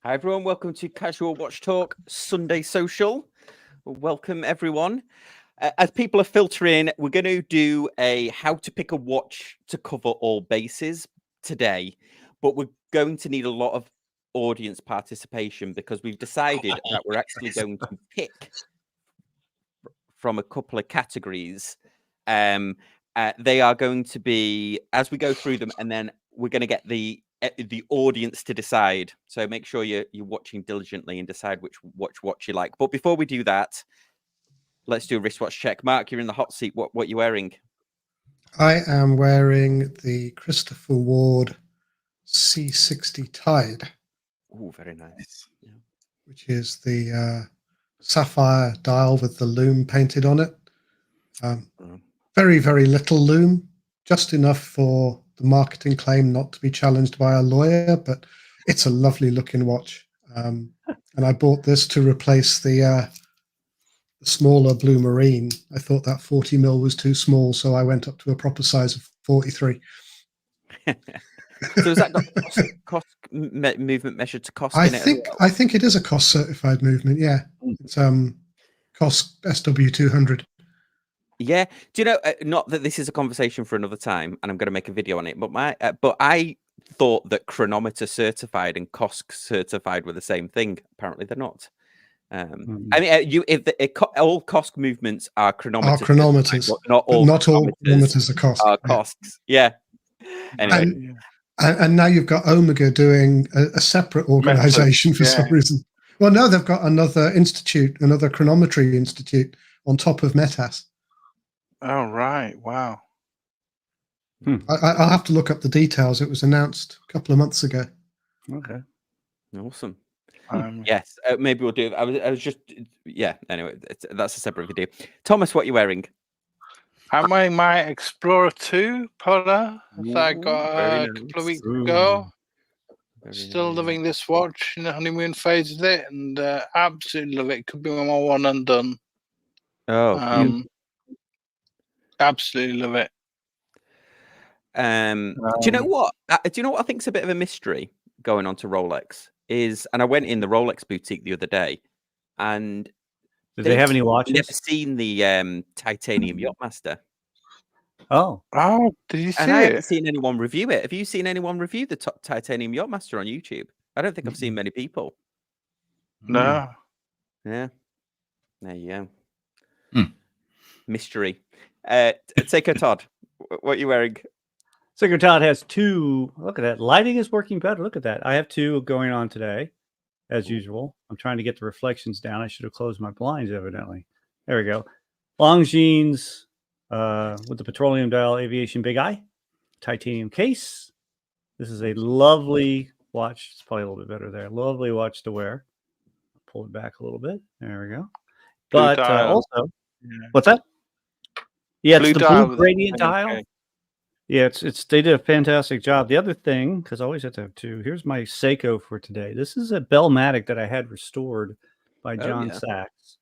Hi everyone, welcome to Casual Watch Talk Sunday Social. Welcome everyone. As people are filtering, we're going to do a how to pick a watch to cover all bases today, but we're going to need a lot of audience participation because we've decided that we're actually going to pick from a couple of categories. They are going to be, as we go through them, and then we're going to get the audience to decide. So make sure you're watching diligently and decide which watch you like. But before we do that, let's do a wristwatch check. Mark, you're in the hot seat. What are you wearing? I am wearing the Christopher Ward C60 Tide. Oh, very nice. Yeah. Which is the sapphire dial with the loom painted on it. Very, very little loom, just enough for the marketing claim not to be challenged by a lawyer, but it's a lovely looking watch. And I bought this to replace the smaller blue marine. I thought that 40 mil was too small, so I went up to a proper size of 43. So has that got cost movement measured to cost in it? I think it is a cost certified movement. Yeah, it's cost SW200. Yeah. Do you know? Not that this is a conversation for another time, and I'm going to make a video on it. But but I thought that chronometer certified and COSC certified were the same thing. Apparently, they're not. I mean, all COSC movements are chronometers. Are chronometers, not all chronometers are COSC. Are COSCs. Yeah. Anyway. And now you've got Omega doing a separate organization for some reason. Well, no, they've got another institute, another chronometry institute on top of METAS. Oh, right. Wow. I'll have to look up the details. It was announced a couple of months ago. Okay. Awesome. Yes, maybe we'll do it. I was just, yeah, anyway, that's a separate video. Thomas, what are you wearing? I'm wearing my Explorer 2 Polar that I got a couple of weeks ago. Still loving this watch in the honeymoon phase of it, and absolutely love it. Could be my one and done. Oh, absolutely love it. Do you know what? Do you know what I think is a bit of a mystery going on to Rolex is, and I went in the Rolex boutique the other day, and did they have any watches? Never seen the titanium Yachtmaster. Oh, did you see and I haven't seen anyone review it. Have you seen anyone review the titanium Yachtmaster on YouTube? I don't think I've seen many people. No. Yeah. There you go. Mystery. Seiko Todd, what are you wearing? Seiko Todd has two. Look at that. Lighting is working better. Look at that. I have two going on today, as usual. I'm trying to get the reflections down. I should have closed my blinds, evidently. There we go. Longines with the petroleum dial aviation big eye, titanium case. This is a lovely watch. It's probably a little bit better there. Lovely watch to wear. Pull it back a little bit. There we go. But also, what's that? Yeah, it's the blue gradient dial. Yeah, it's they did a fantastic job. The other thing, because I always have to have two. Here's my Seiko for today. This is a Bellmatic that I had restored by John Sachs,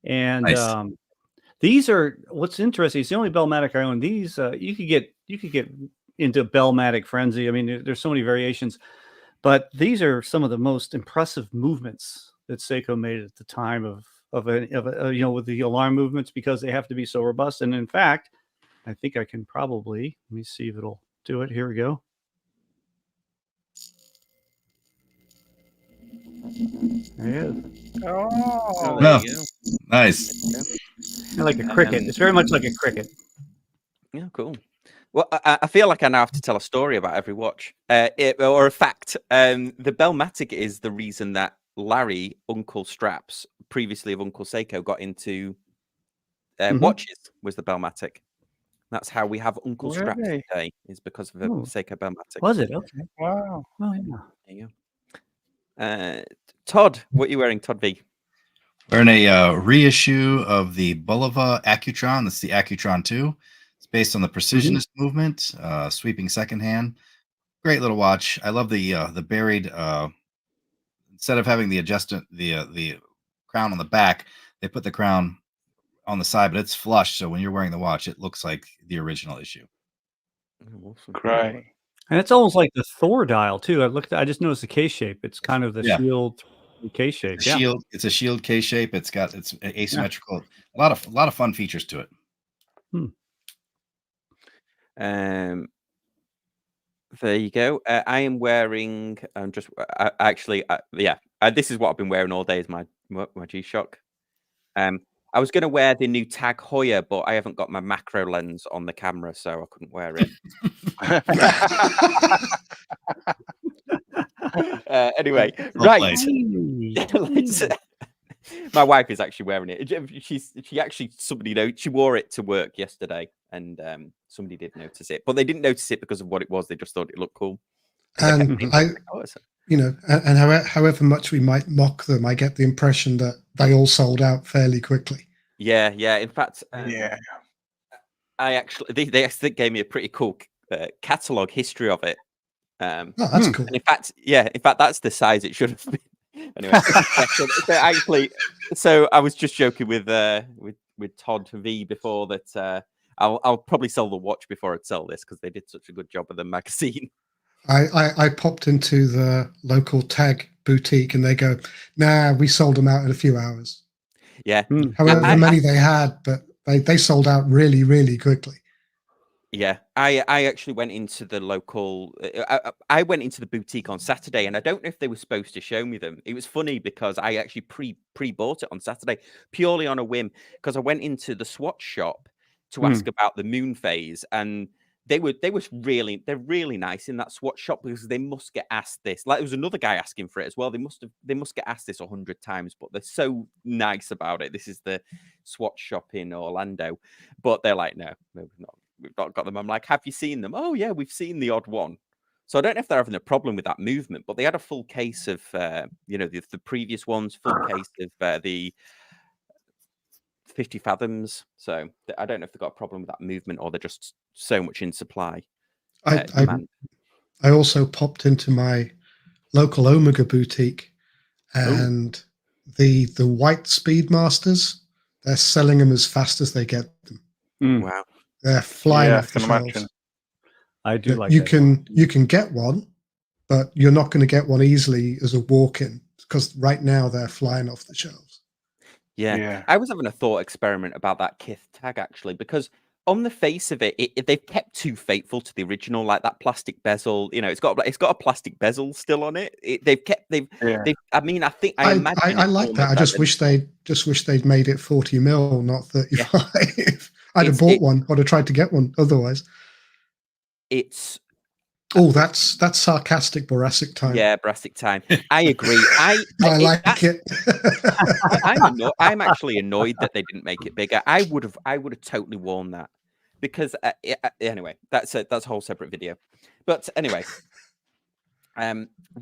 and these are what's interesting. It's the only Bellmatic I own. These you could get into Bellmatic frenzy. I mean, there's so many variations, but these are some of the most impressive movements that Seiko made at the time of with the alarm movements, because they have to be so robust. And in fact, I think I can probably, let me see if it'll do it. Here we go. There it is. Oh, there you go. Nice. Like a cricket. It's very much like a cricket. Yeah, cool. Well, I feel like I now have to tell a story about every watch, or a fact. The Bellmatic is the reason that Larry, Uncle Straps, previously of Uncle Seiko, got into watches, was the Bellmatic. That's how we have Uncle Straps today, is because of the Seiko Bellmatic. Was it? Okay. Wow. Oh, yeah. There you go. Todd, what are you wearing, Todd V? Wearing a reissue of the Bulova Accutron. That's the Accutron 2. It's based on the Precisionist movement, sweeping second hand. Great little watch. I love the buried. Instead of having the crown on the back, they put the crown on the side, but it's flush. So when you're wearing the watch, it looks like the original issue. Awesome. Great. And it's almost like the Thor dial too. I just noticed the K shape. It's kind of the shield K shape. It's shield. It's a shield K shape. It's asymmetrical. A lot of fun features to it. There you go. I am wearing. I'm just actually. This is what I've been wearing all day. Is my G-Shock. I was going to wear the new Tag Heuer, but I haven't got my macro lens on the camera, so I couldn't wear it. Anyway, right. My wife is actually wearing it. She actually, somebody knows, she wore it to work yesterday, and somebody did notice it, but they didn't notice it because of what it was. They just thought it looked cool. And and however much we might mock them, I get the impression that they all sold out fairly quickly. Yeah. In fact, I actually they gave me a pretty cool catalog history of it. That's cool. And in fact, that's the size it should have been. Anyway, so I was just joking with Todd V before that. I'll probably sell the watch before I'd sell this because they did such a good job of the magazine. I popped into the local Tag boutique and they go, "Nah, we sold them out in a few hours." Yeah. However many they had, but they sold out really, really quickly. Yeah, I actually went into the local. I went into the boutique on Saturday, and I don't know if they were supposed to show me them. It was funny because I actually pre-bought it on Saturday purely on a whim because I went into the Swatch shop to ask about the moon phase, and they're really nice in that Swatch shop because they must get asked this. Like there was another guy asking for it as well. They must get asked this 100 times, but they're so nice about it. This is the Swatch shop in Orlando, but they're like, no, we've not got them. I'm like, have you seen them? Oh yeah, we've seen the odd one. So I don't know if they're having a problem with that movement, but they had a full case of the previous ones, full case of the 50 fathoms. So I don't know if they've got a problem with that movement or they're just so much in supply. I also popped into my local Omega boutique, and the white Speedmasters, they're selling them as fast as they get them. Wow. They're flying off the shelves. I do like you can get one, but you're not going to get one easily as a walk-in because right now they're flying off the shelves. Yeah. I was having a thought experiment about that Kith tag actually, because on the face of it, they've kept too faithful to the original, like that plastic bezel. It's got a plastic bezel still on it. I mean, I like that. I just wish they'd made it 40 mil, not 35. Yeah. I'd have bought one. I'd have tried to get one otherwise. That's sarcastic Boracic time. Yeah, Boracic time. I agree. I like it. I'm actually annoyed that they didn't make it bigger. I would have totally worn that because anyway, that's a whole separate video. But anyway,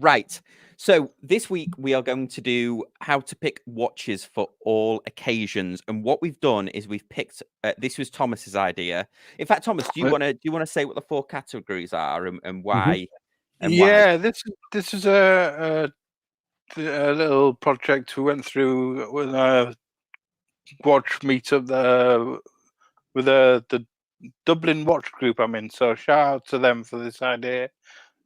right. So this week we are going to do how to pick watches for all occasions, and what we've done is we've picked. This was Thomas's idea. In fact, Thomas, do you want to say what the 4 categories are and why? And why? This is a little project we went through with a watch meetup with the Dublin watch group I'm in. So shout out to them for this idea,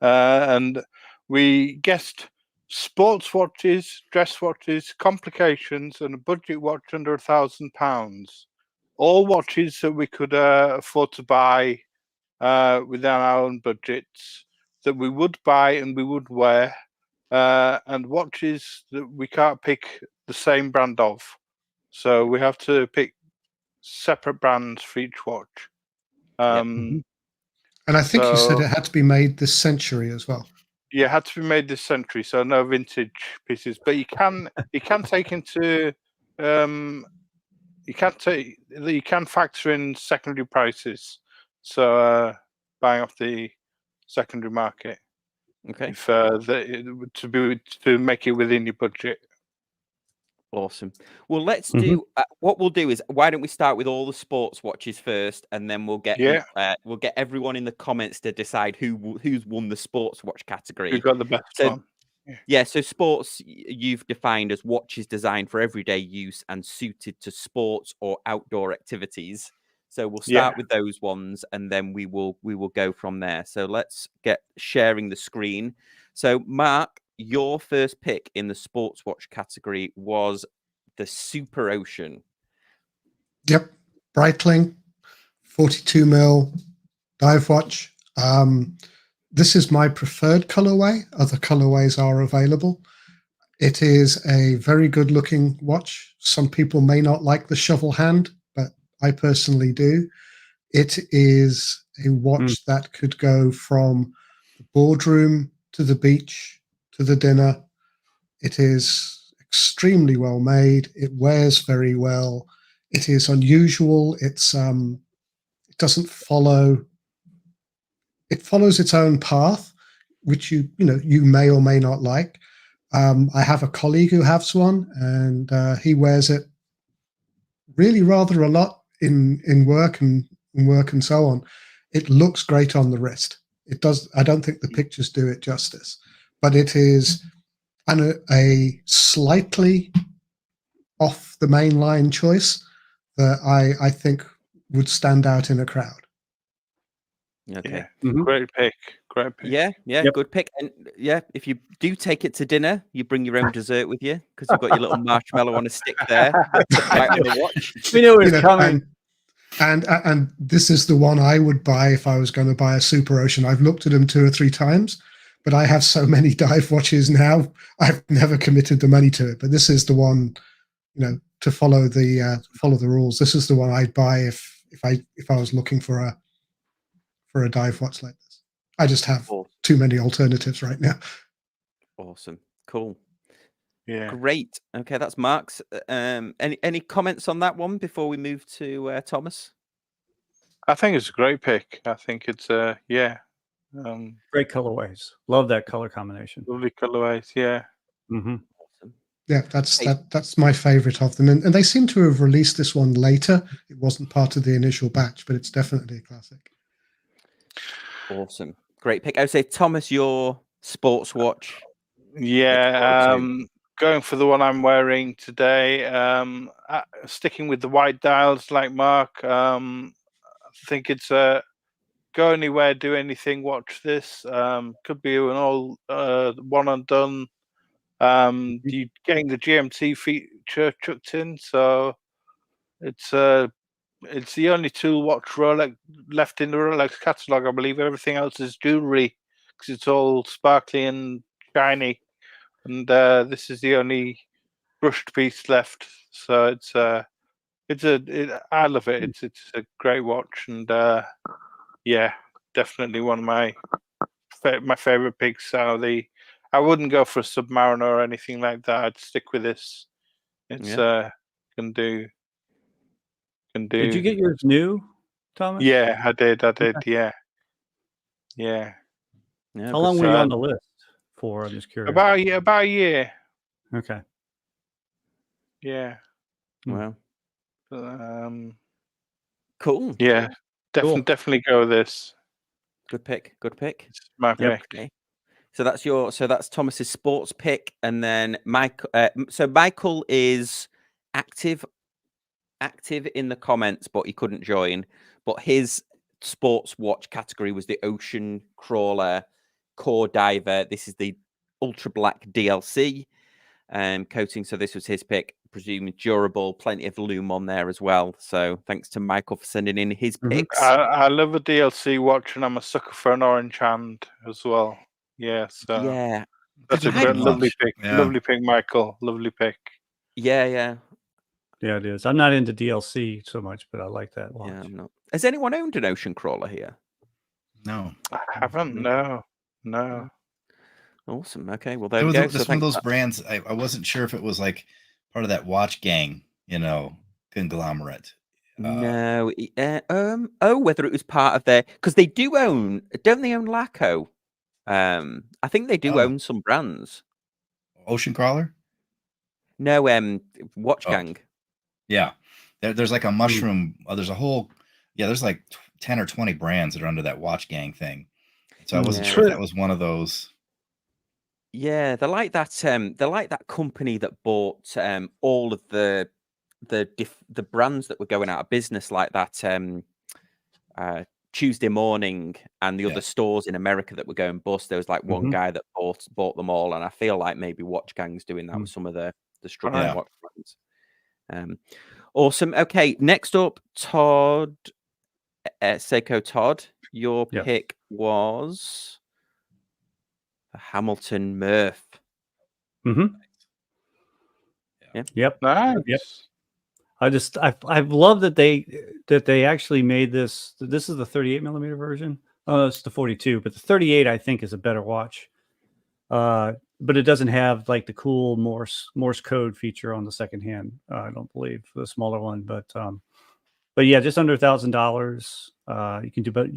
and we guessed sports watches, dress watches, complications, and a budget watch under £1,000. All watches that we could afford to buy within our own budgets, that we would buy and we would wear, and watches that we can't pick the same brand of. So we have to pick separate brands for each watch. And I think you said it had to be made this century as well. Yeah, it had to be made this century, so no vintage pieces. But you can take into you can factor in secondary prices. So buying off the secondary market. Okay. If to make it within your budget. Awesome. Well, let's do. What we'll do is, why don't we start with all the sports watches first, and then we'll get everyone in the comments to decide who's won the sports watch category. Who got the best one? Yeah. So sports you've defined as watches designed for everyday use and suited to sports or outdoor activities. So we'll start with those ones, and then we will go from there. So let's get sharing the screen. So Mark, your first pick in the sports watch category was the Super Ocean. Yep, Breitling, 42 mil dive watch. This is my preferred colorway. Other colorways are available. It is a very good looking watch. Some people may not like the shovel hand, but I personally do. It is a watch that could go from the boardroom to the beach to the dinner. It is extremely well made. It wears very well. It is unusual. It doesn't follow. It follows its own path, which you may or may not like. I have a colleague who has one, and he wears it really rather a lot in work and so on. It looks great on the wrist. It does. I don't think the pictures do it justice, but it is a slightly off the main line choice that I think would stand out in a crowd. Okay. Yeah. Great pick. Yeah, good pick. And yeah, if you do take it to dinner, you bring your own dessert with you because you've got your little marshmallow on a stick there. Right on the watch. We knew it was coming. And this is the one I would buy if I was going to buy a Super Ocean. I've looked at them 2 or 3 times, but I have so many dive watches now, I've never committed the money to it. But this is the one, to follow the rules. This is the one I'd buy if I was looking for a dive watch like this. I just have too many alternatives right now. Awesome. Cool. Yeah. Great. Okay, that's Mark's. Any comments on that one before we move to Thomas? I think it's a great pick. I think it's great colorways. Love that color combination. Lovely colorways. Yeah. Awesome. Yeah, that's my favorite of them, and they seem to have released this one later. It wasn't part of the initial batch, but it's definitely a classic. Awesome. Great pick. I would say, Thomas, your sports watch. Yeah. Going for the one I'm wearing today. Sticking with the white dials like Mark. I think it's a go anywhere, do anything. Watch this. Could be an all one and done. You getting the GMT feature chucked in, so it's the only tool watch Rolex left in the Rolex catalog. I believe everything else is jewelry because it's all sparkly and shiny, and this is the only brushed piece left. So I love it. It's a great watch, and yeah, definitely one of my favorite picks out of the. I wouldn't go for a Submariner or anything like that. I'd stick with this. It's can do. Did you get yours new, Thomas? Yeah, I did. Okay. Yeah. How long were you on the list for? I'm just curious. About a year. Okay. Yeah. Wow. Cool. Yeah. Definitely go with this. Good pick. It's my pick. Okay. So that's Thomas's sports pick, and then Mike. So Michael is active in the comments, but he couldn't join. But his sports watch category was the Ocean Crawler Core Diver. This is the ultra black DLC coating. So this was his pick. Presuming durable, plenty of lume on there as well. So thanks to Michael for sending in his picks. I love a DLC watch, and I'm a sucker for an orange hand as well. Yeah, so yeah, that's a great, lovely pick. Yeah. Lovely pick, Michael. Lovely pick. Yeah, it is. I'm not into DLC so much, but I like that watch. Yeah, I'm not. Has anyone owned an Ocean Crawler here? No, I haven't. No. Awesome. Okay, well there we go. This one of those brands. I wasn't sure if it was like part of that watch gang, conglomerate. No. Whether it was part of their, because they do own, don't they own Laco? I think they do own some brands. Ocean Crawler? No, Watch Gang. Yeah. There's like a mushroom. There's a whole, there's like 10 or 20 brands that are under that Watch Gang thing. So I wasn't sure if that was one of those. Yeah, they're like that. They're like that company that bought all of the the brands that were going out of business, like that Tuesday Morning and the other stores in America that were going bust. There was like one guy that bought them all, and I feel like maybe Watch Gang's doing that with some of the struggling watch brands. Awesome. Okay, next up, Todd, Seiko Todd. Your pick was the Hamilton Murph. Yep. Nice. Yep. I love that they actually made this. This is the 38 millimeter version. Oh, it's the 42, but the 38 I think is a better watch. But it doesn't have like the cool Morse code feature on the second hand. I don't believe the smaller one, but yeah, just under $1,000. You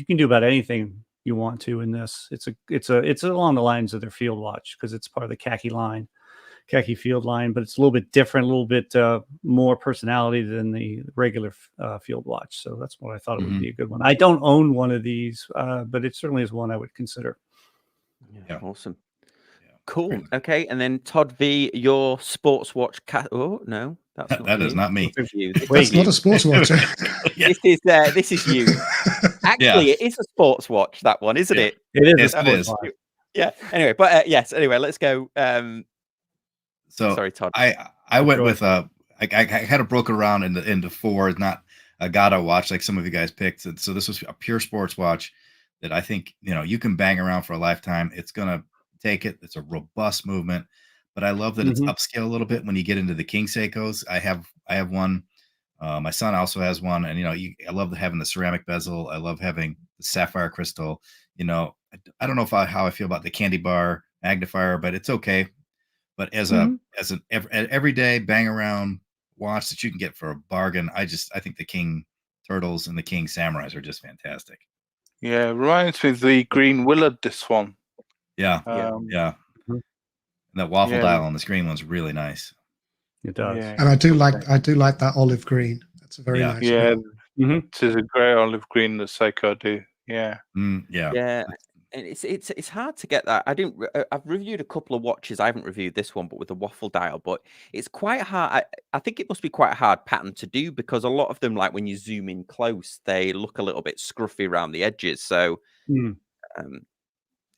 can do about anything you want to in this. It's along the lines of their field watch because it's part of the khaki field line, but it's a little bit different, a little bit more personality than the regular field watch. So that's what I thought it would be a good one. I don't own one of these, but it certainly is one I would consider. Yeah. Awesome. Cool. Okay, and then Todd V, your sports watch oh no, that's not that you. is not me. That's not a sports watch. This is you. Actually, it is a sports watch. That one, isn't it? It is. It is. Yeah. Anyway, but yes. Anyway, let's go. So sorry, Todd. I went with I had it broken around into four, not a Gata watch like some of you guys picked. So this was a pure sports watch that I think you can bang around for a lifetime. It's gonna take it. It's a robust movement, but I love that it's upscale a little bit when you get into the King Seikos. I have one. My son also has one, and I love having the ceramic bezel. I love having the sapphire crystal. I don't know how I feel about the candy bar magnifier, but it's okay. But as an everyday bang around watch that you can get for a bargain, I think the King Turtles and the King Samurais are just fantastic. Yeah, reminds me of the Green Willard, this one. Yeah. And that waffle dial on the screen one's really nice. It does. And I do like that olive green. That's a very nice one. It is a great olive green that Seiko do. Yeah. Yeah. And it's hard to get that. I've reviewed a couple of watches. I haven't reviewed this one, but with the waffle dial. But it's quite hard. I think it must be quite a hard pattern to do because a lot of them, like when you zoom in close, they look a little bit scruffy around the edges. So,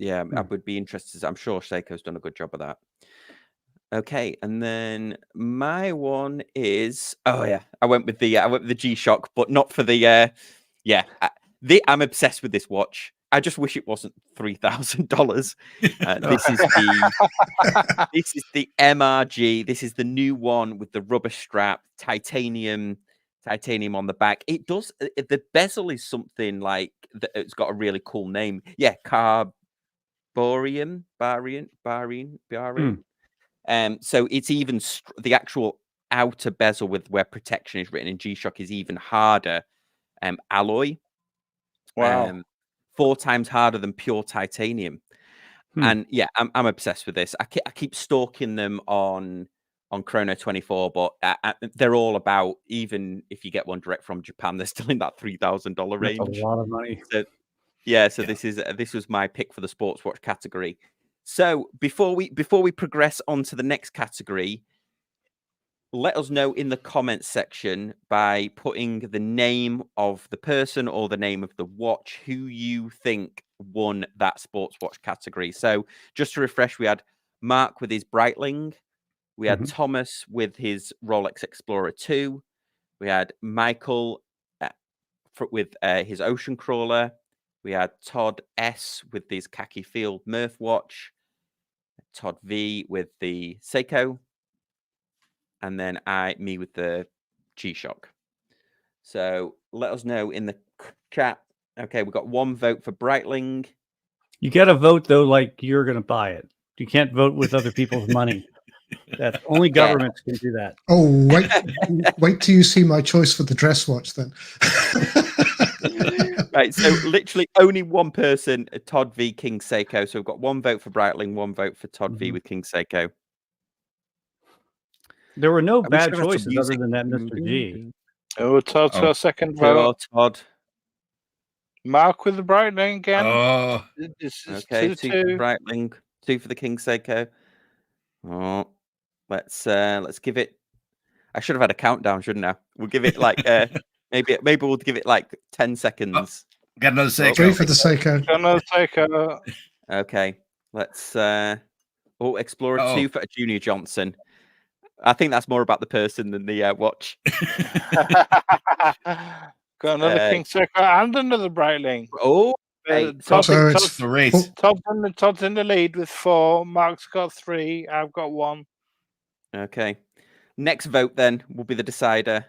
I would be interested. I'm sure Seiko's done a good job of that. Okay, and then my one is I went with the G-Shock, but not for the I'm obsessed with this watch. I just wish it wasn't $3,000. This is the MRG. This is the new one with the rubber strap, titanium on the back. It does. The bezel is something like it's got a really cool name. Yeah, Barian. So it's even the actual outer bezel with where protection is written in G-Shock is even harder alloy. Wow. 4 times harder than pure titanium. And I'm obsessed with this. I keep stalking them on Chrono 24, but they're all about, even if you get one direct from Japan, they're still in that $3,000 range. That's a lot of money. So this was my pick for the sports watch category. So before we progress on to the next category, let us know in the comments section by putting the name of the person or the name of the watch who you think won that sports watch category. So just to refresh, we had Mark with his Breitling. We had Thomas with his Rolex Explorer 2. We had Michael with his Ocean Crawler. We had Todd S with his Khaki Field Murph watch. Todd V with the Seiko. And then me with the G-Shock. So let us know in the chat. Okay, we've got 1 vote for Breitling. You got to vote though, like you're going to buy it. You can't vote with other people's money. That only governments can do that. Oh, wait till you see my choice for the dress watch then. Right, so literally only one person, Todd V, King Seiko. So we've got 1 vote for Breitling, 1 vote for Todd V with King Seiko. There were no bad choices other than that Mr. G. Oh, Todd's got a second vote. Todd. Mark with the Breitling again. Oh, this is okay, 2 for Breitling, 2 for the King Seiko. Oh, let's give it I should have had a countdown, shouldn't I? We'll give it like maybe we'll give it like 10 seconds. Got another Three Seiko. for the Seiko. Got another Seiko. Okay, let's. Explorer Uh-oh. 2 for Junior Johnson. I think that's more about the person than the watch. Got another King Seiko and another Breitling. Oh, hey, So It's it's the race. Todd's in the lead with 4. Mark's got 3. I've got 1. okay. Next vote then will be the decider.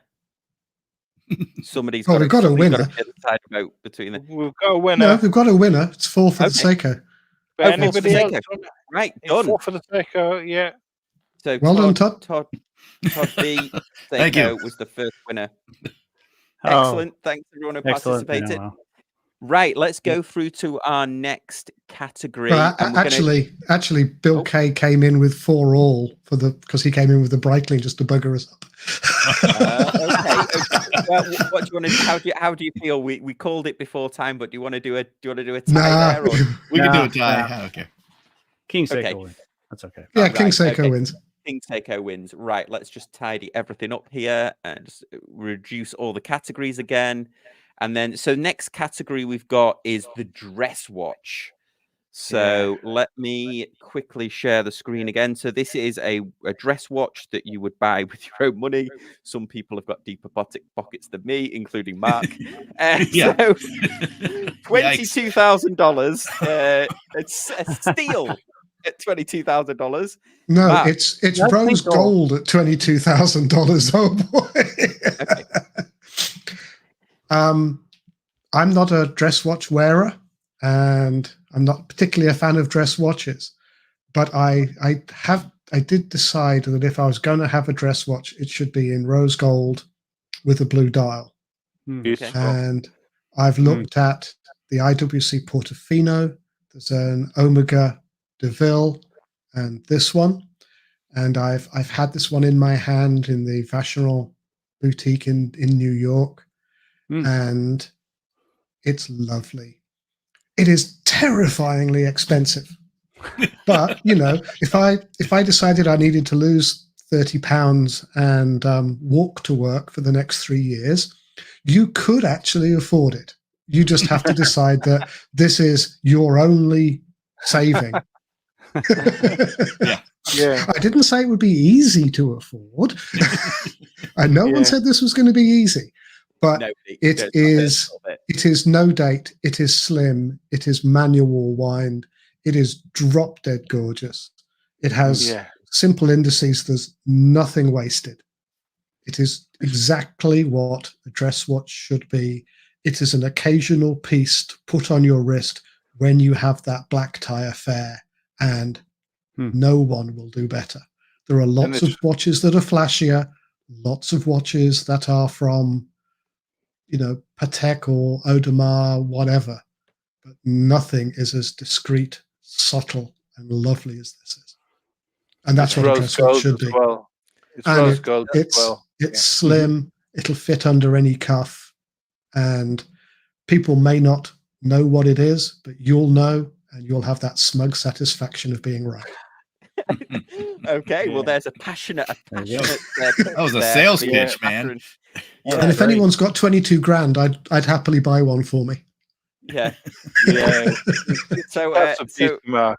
Somebody's Well, we've got a somebody's winner. gotta be the decider vote between them. We've got a winner. No, we've got a winner. It's 4 for the Okay. Seiko. But Oh, 4 for the anybody else? Seiko. Right, It's done. 4 for the Seiko, yeah. So Well done, Todd. Todd B. Thank you. Seiko was the first winner. Oh, Excellent. Thanks everyone who excellent. participated. Yeah, well. Right, let's go through to our next category. Well, and we're gonna- actually, Bill Oh. Kay came in with 4 all because he came in with the Breitling just to bugger us up. Okay. Well, what do you want to do? How do you feel? We called it before time, but do you want to do a tie Nah. there? Or? We can do a Nah, tie. Okay. King Seiko Okay. wins. That's okay. Yeah, Right, King Seiko okay. wins. King Seiko wins. Right, let's just tidy everything up here and just reduce all the categories again. And then, so next category we've got is the dress watch. So let me quickly share the screen again. So this is a dress watch that you would buy with your own money. Some people have got deeper pockets than me, including Mark. Yeah. So Yikes. $22,000. It's a steal at $22,000. No, Mark. it's That's rose pink gold at $22,000. Oh boy. Okay. I'm not a dress watch wearer, and I'm not particularly a fan of dress watches. But I did decide that if I was going to have a dress watch, it should be in rose gold with a blue dial. Beautiful. And I've looked at the IWC Portofino. There's an Omega DeVille, and this one. And I've had this one in my hand in the Vacheron boutique in New York, and it's lovely. It is terrifyingly expensive, but you know, if I decided I needed to lose 30 pounds and walk to work for the next 3 years, you could actually afford it. You just have to decide that this is your only saving. Yeah. I didn't say it would be easy to afford. And no one said this was going to be easy. But it is no date. It is slim. It is manual wind. It is drop dead gorgeous. It has simple indices. There's nothing wasted. It is exactly what a dress watch should be. It is an occasional piece to put on your wrist when you have that black tie affair, and no one will do better. There are lots of watches that are flashier, lots of watches that are from, you know, Patek or Audemars, whatever, but nothing is as discreet, subtle, and lovely as this is. And that's what a dress watch should be. Well. It's And rose gold as well. It's slim. It'll fit under any cuff, and people may not know what it is, but you'll know, and you'll have that smug satisfaction of being right. Okay, well, there's a passionate. That was a sales pitch, man. Yeah, and if anyone's got 22 grand, I'd happily buy one for me. Yeah. So that's a beauty, Mark.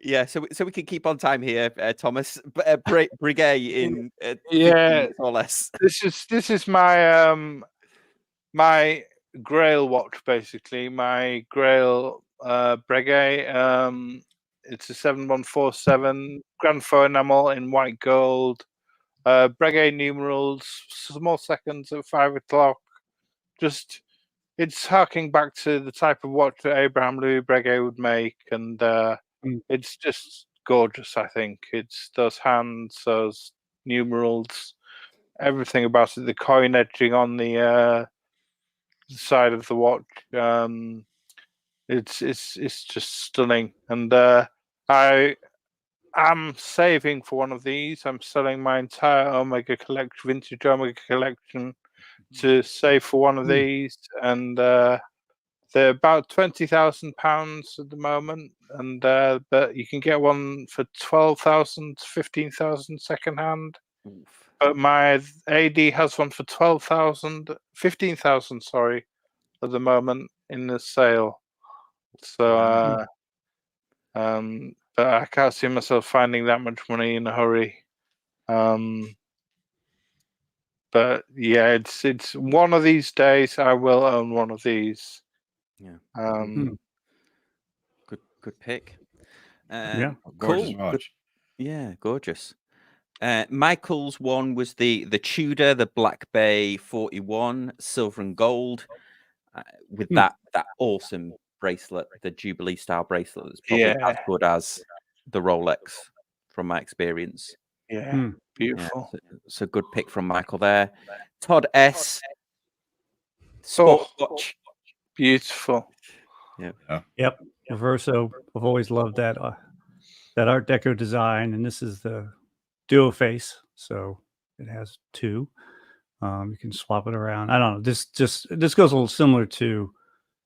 Yeah, so we can keep on time here, Thomas. Breguet in 15 minutes or less. This is my my Grail watch, basically. My Grail Breguet. It's a 7147 Grand Faux enamel in white gold. Breguet numerals, small seconds at 5 o'clock. Just, it's harking back to the type of watch that Abraham Louis Breguet would make, and it's just gorgeous. I think it's those hands, those numerals, everything about it. The coin edging on the side of the watch. It's just stunning, and I am saving for one of these. I'm selling my entire Omega collection, vintage Omega collection, to save for one of these, and they're about £20,000 at the moment, and but you can get one for 12,000 to 15,000 second hand. Oof. But my AD has one for 15,000, sorry, at the moment in the sale. So, but I can't see myself finding that much money in a hurry. But yeah, it's one of these days I will own one of these. Yeah. Good pick. Yeah. Gorgeous Cool. watch. Good. Yeah, gorgeous. Michael's one was the Tudor, the Black Bay 41, silver and gold, with that awesome bracelet, the Jubilee style bracelet. That's probably as good as the Rolex, from my experience. Yeah, beautiful. Yeah, so good pick from Michael there. Todd S. Sport watch. Beautiful. Yeah. Yep. Reverso. I've always loved that Art Deco design, and this is the duo face, so it has two. You can swap it around. I don't know. This goes a little similar to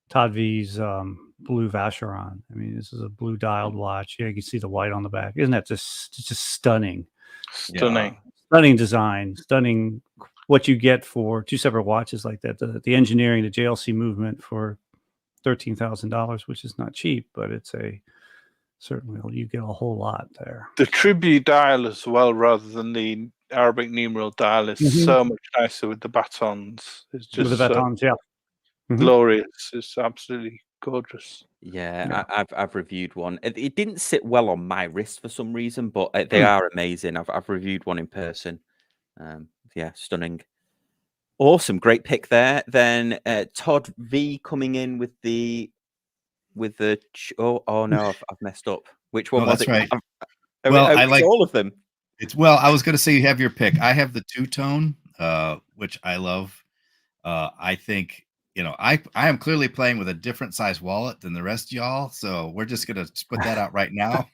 Todd V's blue Vacheron. I mean, this is a blue dialed watch. Yeah, you can see the white on the back. Isn't that just stunning? Stunning. Yeah. Stunning design. Stunning what you get for two separate watches like that. The engineering, the JLC movement for $13,000, which is not cheap, but it's certainly you get a whole lot there. The tribute dial as well, rather than the Arabic numeral dial, is so much nicer with the batons. It's just with the batons, glorious. It's absolutely gorgeous. Yeah, I've reviewed one. It didn't sit well on my wrist for some reason, but they are amazing. I've reviewed one in person. Yeah, stunning. Awesome, great pick there. Then Todd V coming in with the oh no, I've messed up. Which one was that's it? Right. I like all of them. I was going to say you have your pick. I have the two-tone, which I love. I think I am clearly playing with a different size wallet than the rest of y'all, so we're just going to put that out right now.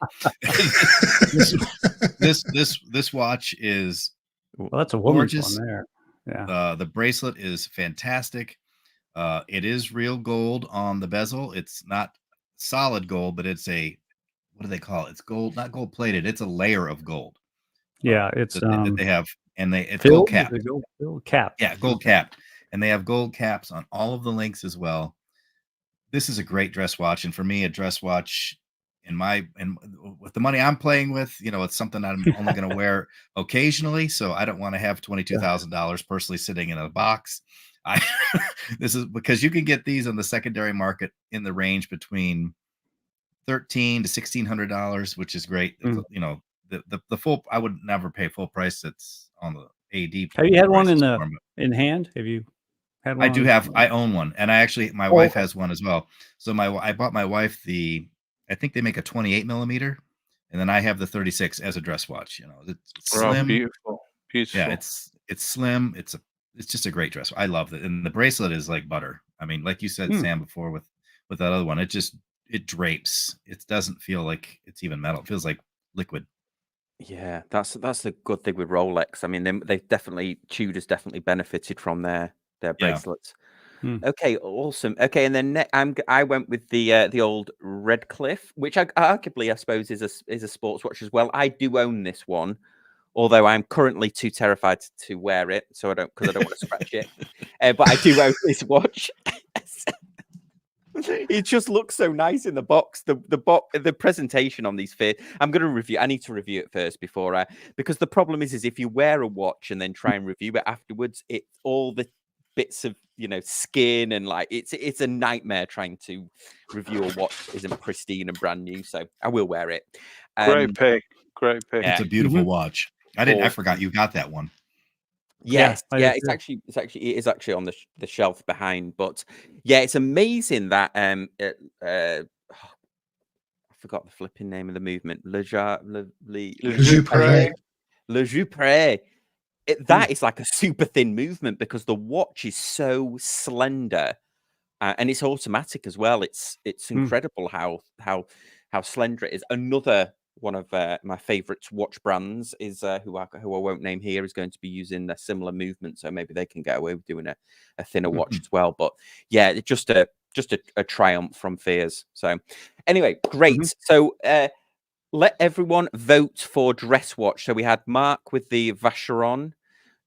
this watch is that's a woman's gorgeous. one there. Yeah. The bracelet is fantastic. It is real gold on the bezel. It's not solid gold, but it's what do they call it? It's gold, not gold plated. It's a layer of gold. Yeah, it's that they have, and it's gold capped. Gold cap. Yeah, gold capped, and they have gold caps on all of the links as well. This is a great dress watch, and for me, a dress watch and with the money I'm playing with, it's something I'm only going to wear occasionally. So I don't want to have $22,000 personally sitting in a box. This is because you can get these on the secondary market in the range between $1,300 to $1,600, which is great. The full, I would never pay full price. That's on the AD. Have you had one in hand? Have you had one? I own one, and my wife has one as well. So I bought my wife I think they make a 28 millimeter, and then I have the 36 as a dress watch. It's slim, beautiful. Yeah, it's slim. It's just a great dress. I love it, and the bracelet is like butter. I mean, like you said, Sam, before with that other one, it drapes. It doesn't feel like it's even metal. It feels like liquid. Yeah, that's the good thing with Rolex. I mean, Tudor's definitely benefited from their bracelets. Okay, awesome. Okay, and then I went with the old Redcliffe, which arguably I suppose is a sports watch as well. I do own this one, although I'm currently too terrified to wear it, so I don't want to scratch it. But I do own this watch. It just looks so nice in the box. The presentation on these I'm going to review. I need to review it first before because the problem is if you wear a watch and then try and review it afterwards, it's all the bits of skin and it's a nightmare trying to review a watch that isn't pristine and brand new. So I will wear it. Great pick. It's a beautiful watch. I forgot you got that one. Yes, it is actually on the shelf behind, but yeah, it's amazing that I forgot the flipping name of the movement. Le Joupre. That is like a super thin movement because the watch is so slender, and it's automatic as well. It's incredible how slender it is. Another one of my favorite watch brands is who I won't name here is going to be using a similar movement, so maybe they can get away with doing a thinner watch as well. But yeah, it's just a triumph from Fears. So anyway, great. So let everyone vote for dress watch. So we had Mark with the Vacheron,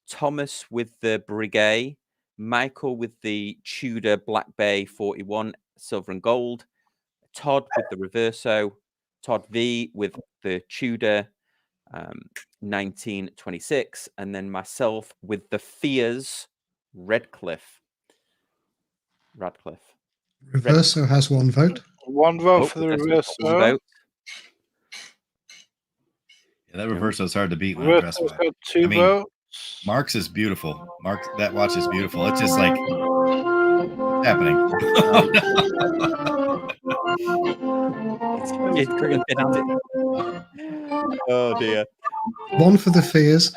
Thomas with the Breguet, Michael with the Tudor Black Bay 41 silver and gold, Todd with the Reverso, Todd V with the Tudor 1926, and then myself with the Fears Radcliffe. Reverso has one vote. One vote for the Reverso's got one Reverso. vote. Yeah, that Reverso is hard to beat when I dress Reverso's watch. got 2 votes. Mark's is beautiful. That watch is beautiful. It's just like what's happening. It's gonna get into... Oh dear. One for the Fears.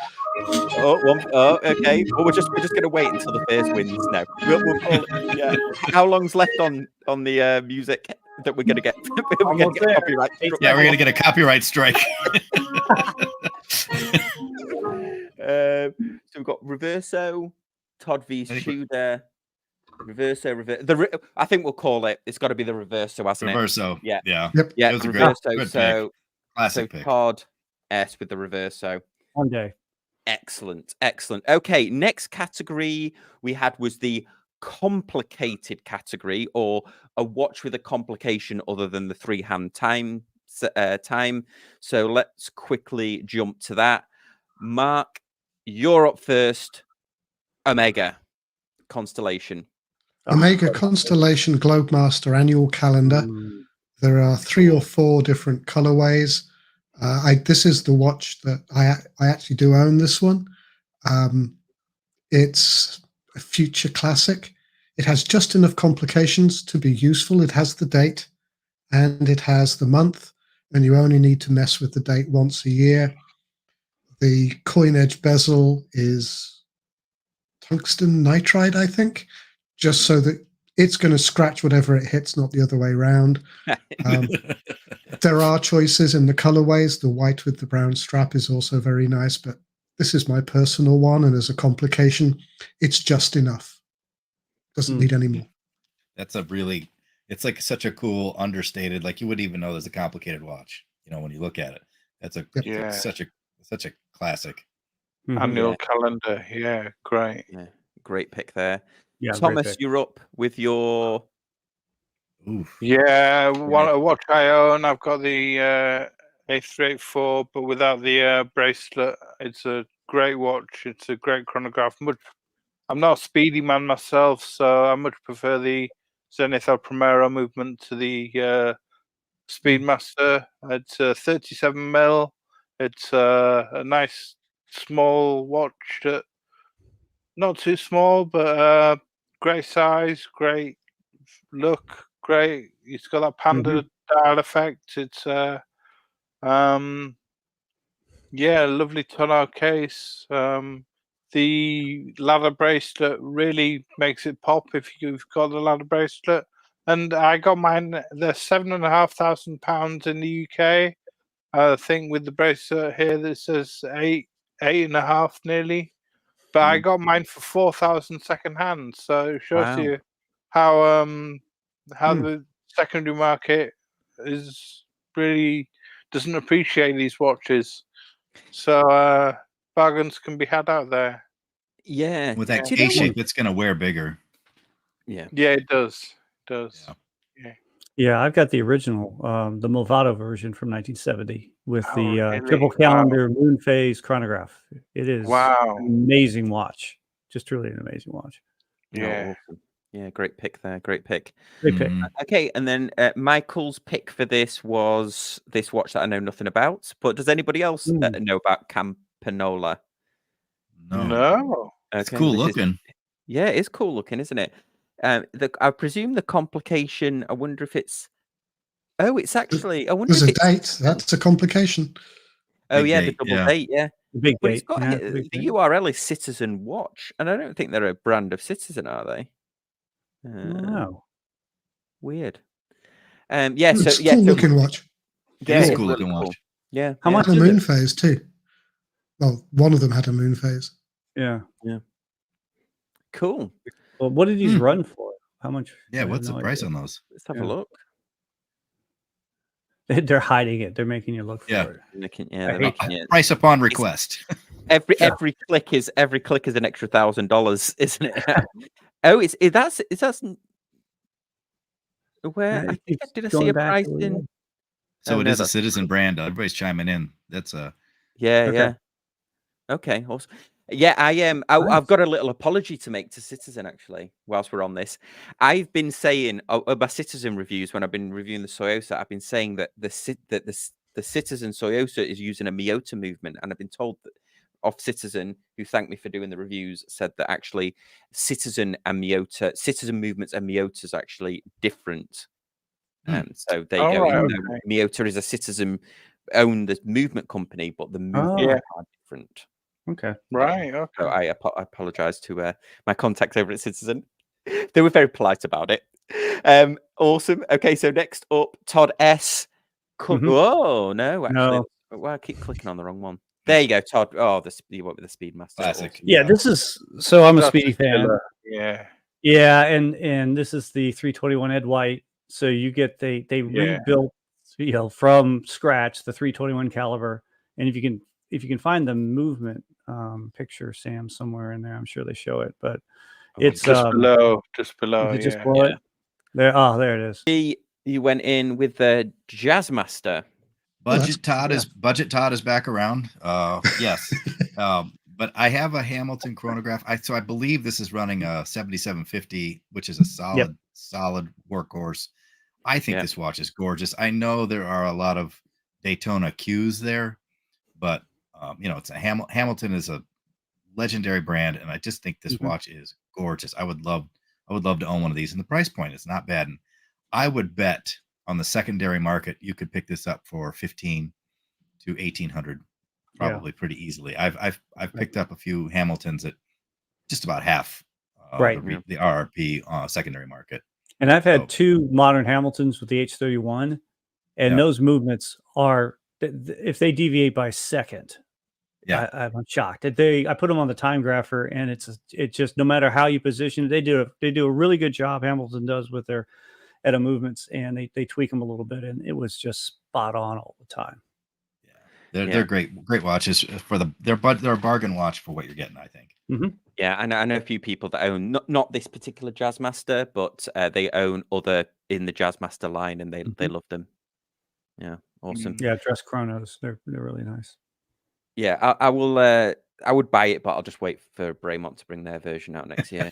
Oh, okay. Well, we're just gonna wait until the Fears wins now. We'll call it. Yeah. How long's left on the music that we're gonna get? We're gonna get copyright. Yeah, we're gonna get a copyright strike. So we've got Reverso, Todd V's Tudor, Reverso. I think we'll call it. It's got to be the Reverso, hasn't it? Reverso. Yeah. Yeah. Yep. Yeah. It was a Reverso. good So classic pick. Todd S with the Reverso. One day. Excellent. Okay, next category we had was the complicated category, or a watch with a complication other than the 3-hand time. So let's quickly jump to that. Mark, you're up first. Omega Constellation. Omega Constellation Globemaster annual calendar. Ooh. There are 3 or 4 different colorways. This is the watch that I actually do own. This one. It's a future classic. It has just enough complications to be useful. It has the date and it has the month, and you only need to mess with the date once a year. The coin edge bezel is tungsten nitride, I think, just so that it's going to scratch whatever it hits, not the other way around. There are choices in the colorways. The white with the brown strap is also very nice, but this is my personal one, and as a complication, it's just enough. Doesn't need any more. That's it's like such a cool, understated, like you wouldn't even know there's a complicated watch, when you look at it. That's such a classic. Annual calendar. Yeah, great. Yeah, great pick there. Yeah, Thomas, you're up with your... Oof. Yeah, a watch I own. I've got the A384, but without the bracelet. It's a great watch. It's a great chronograph. I'm not a speedy man myself, so I much prefer the Zenith El Primero movement to the Speedmaster. It's 37 mil. It's a nice small watch, not too small, but great size, great look, great. It's got that panda dial effect. It's lovely tonneau case. The ladder bracelet really makes it pop if you've got the ladder bracelet. And I got mine. They're £7,500 in the UK. I think with the bracelet here that says 8.5 nearly. But I got mine for 4,000 second hand. So it shows you how the secondary market is really doesn't appreciate these watches. So bargains can be had out there. Yeah. With that K shape, it's going to wear bigger. Yeah. Yeah, it does. Yeah, I've got the original, the Movado version from 1970 with the really? triple calendar moon phase chronograph. It is Wow. an amazing watch. Just really an amazing watch. Yeah. Awesome. Yeah, great pick there. Great pick. Great pick. Okay, and then Michael's pick for this was this watch that I know nothing about. But does anybody else know about Campanola? No. It's cool looking. Yeah, it is cool looking, isn't it? I presume the complication. I wonder if it's. Oh, it's actually. I wonder There's if a it's... date. That's a complication. Oh, Big yeah, date, the double date. Yeah, The big but date. it's got Yeah, the URL is Citizen Watch, and I don't think they're a brand of Citizen, are they? Wow. Weird. Yeah. It's So yeah, cool looking watch. Yeah, It's a it's cool really looking cool. watch. Yeah. How yeah. much Had a is moon it? phase too. Well, one of them had a moon phase. Yeah. Cool. Well, what did these run for? How much? Yeah, I have what's the no price idea. on those? Let's have Yeah. a look. They're hiding it. They're making you look for Yeah. it. They're making it. Price upon request. Every click is an extra $1,000, isn't it? Oh, that's where I think did I see a price in? So Oh, it no, is a that's Citizen brand. Everybody's chiming in. That's yeah, Okay. yeah. Okay, awesome. Yeah, I've got a little apology to make to Citizen actually. Whilst we're on this, I've been saying about Citizen reviews when I've been reviewing the Soyosa. I've been saying that the Citizen Soyosa is using a Miyota movement, and I've been told that of Citizen, who thanked me for doing the reviews, said that actually Citizen movements and Miyota's actually different. So there you go. Right, Even though Miyota is a Citizen own the movement company, but the movements are different. Okay. Right. Okay. So I apologize to my contacts over at Citizen. They were very polite about it. Awesome. Okay, so next up, Todd S. Oh no, actually, well, I keep clicking on the wrong one. There you go, Todd. Oh, you went with the Speedmaster. classic. Awesome. Yeah, this is so. I'm a That's Speedy fan. Yeah. Yeah, and this is the 321 Ed White. So you get they rebuilt, from scratch the 321 caliber, and if you can find the movement picture, Sam, somewhere in there, I'm sure they show it, but it's just below. Just below. just Yeah. below it? There. Oh, there it is. You went in with the Jazzmaster. Budget Todd is back around. Yes. But I have a Hamilton chronograph. I believe this is running a 7750, which is a solid workhorse. I think this watch is gorgeous. I know there are a lot of Daytona Qs there, but it's a Hamilton is a legendary brand, and I just think this watch is gorgeous. I would love to own one of these, and the price point is not bad. And I would bet on the secondary market you could pick this up for $1,500 to $1,800, probably pretty easily. I've picked up a few Hamiltons at just about half the RRP secondary market. And I've had two modern Hamiltons with the H31, and those movements are, if they deviate by a second, I'm shocked. I put them on the time grapher, and it's just no matter how you position it, they do a really good job. Hamilton does with their ETA movements, and they tweak them a little bit, and it was just spot on all the time. They're great watches they're a bargain watch for what you're getting, I think. Yeah, I know a few people that own not this particular Jazzmaster, but they own other in the Jazzmaster line, and they love them. Yeah, awesome. Yeah, dress chronos, they're really nice. Yeah, I will. I would buy it, but I'll just wait for Braymont to bring their version out next year.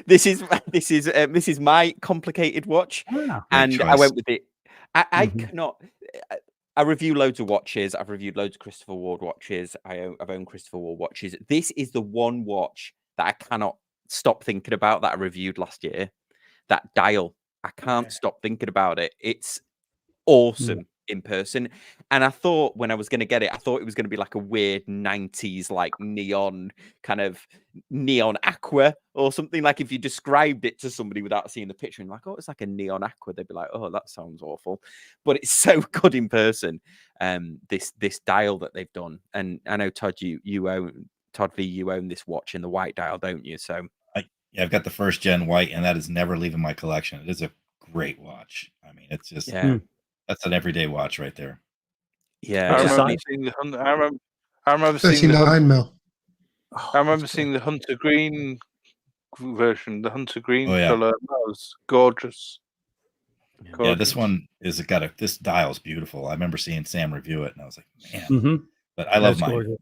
This is my complicated watch, and I went with it. I cannot. I review loads of watches. I've reviewed loads of Christopher Ward watches. I've owned Christopher Ward watches. This is the one watch that I cannot stop thinking about that I reviewed last year. That dial. I can't stop thinking about it. It's awesome in person. And I thought when I was going to get it, I thought it was going to be like a weird 90s, like neon aqua or something. Like if you described it to somebody without seeing the picture and like, oh, it's like a neon aqua, they'd be like, oh, that sounds awful. But it's so good in person. This dial that they've done. And I know Todd, you own this watch in the white dial, don't you? So I've got the first gen white, and that is never leaving my collection. It is a great watch. I mean, it's just that's an everyday watch right there. Yeah, I remember seeing the 39 mil. I remember seeing the Hunter Green version, the Hunter Green color. That was gorgeous. Yeah, this one is this dial is beautiful. I remember seeing Sam review it, and I was like, man. But I love mine.